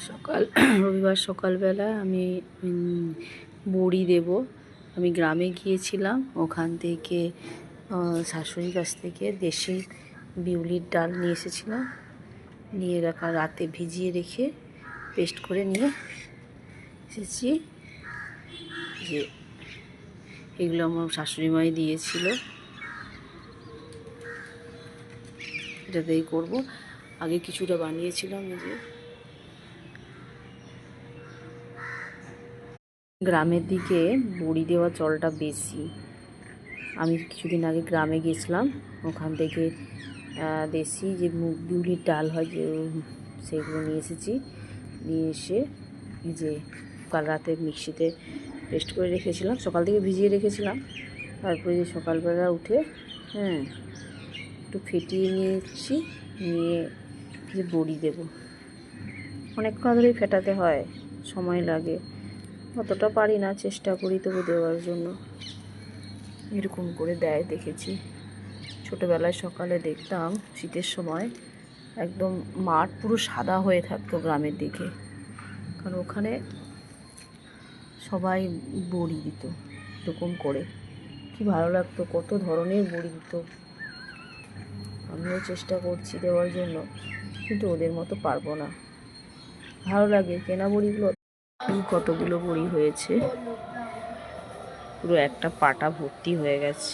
সকাল রবিবার সকালবেলা আমি বড়ি দেব। আমি গ্রামে গিয়েছিলাম, ওখান থেকে শাশুড়ির কাছ থেকে দেশি বিউলির ডাল নিয়ে এসেছিলাম। নিয়ে রাতে ভিজিয়ে রেখে পেস্ট করে নিয়ে এসেছি। যে এগুলো আমার শাশুড়ি মাই দিয়েছিল, এটাতেই করব। আগে কিছুটা বানিয়েছিলাম। যে গ্রামের দিকে বড়ি দেওয়া চলটা বেশি। আমি কিছুদিন আগে গ্রামে গেছিলাম, ওখান থেকে দেশি যে মুগ বিউলির ডাল হয় যে সেগুলো নিয়ে এসেছি। নিয়ে এসে যে কাল রাতে মিক্সিতে পেস্ট করে রেখেছিলাম, সকাল থেকে ভিজিয়ে রেখেছিলাম। তারপরে যে সকালবেলা উঠে একটু ফেটিয়ে নিয়েছি, নিয়ে যে বড়ি দেবো। অনেকক্ষণ ধরেই ফেটাতে হয়, সময় লাগে, অতটা পারি না, চেষ্টা করি তবু দেওয়ার জন্য। এরকম করে দেয় দেখেছি। ছোটোবেলায় সকালে দেখতাম শীতের সময় একদম মাঠ পুরো সাদা হয়ে থাকতো গ্রামের দিকে, কারণ ওখানে সবাই বড়ি দিত এরকম করে। কি ভালো লাগতো, কত ধরনের বড়ি দিত। আমিও চেষ্টা করছি দেওয়ার জন্য, কিন্তু ওদের মতো পারবো না। ভালো লাগে কেনা বড়িগুলো। কতগুলো বড়ি হয়েছে, পুরো একটা পাটা ভর্তি হয়ে গেছে।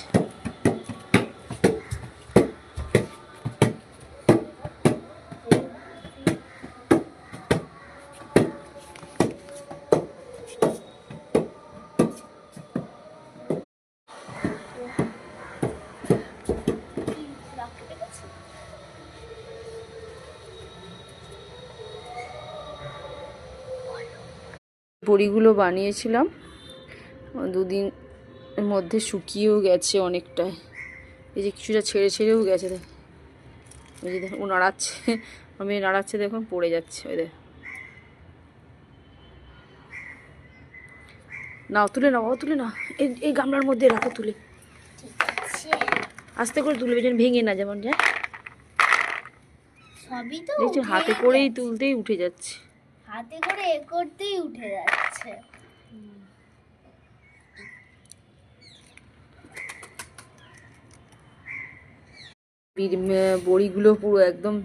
বড়িগুলো বানিয়েছিলাম, দুদিনের মধ্যে শুকিয়েও গেছে অনেকটাই। এই যে কিছুটা ছেড়ে ছেড়েও গেছে। ওই যে দেখুন ও নাড়াচ্ছে, আমি নাড়াচ্ছে, দেখুন পড়ে যাচ্ছে। ওই দেখ, নাও তুলে নাও, তুলে নাও, এই গামলার মধ্যে রাখো, তুলে আস্তে করে তুলবে যেন ভেঙে না যেমন যায়। দেখছি হাতে করেই তুলতেই উঠে যাচ্ছে, হাতে করে করতেই উঠে যাচ্ছে। বড়িগুলো পুরো একদম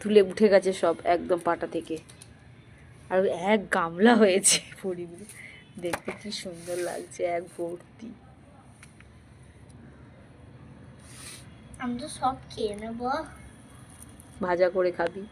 তুলে উঠে গেছে সব, একদম পাটা থেকে। আর এক গামলা হয়েছে বড়িগুলো, দেখতে কি সুন্দর লাগছে, এক ভর্তি। আমি তো সব খেয়ে নেবো। ভাজা করে খাবি?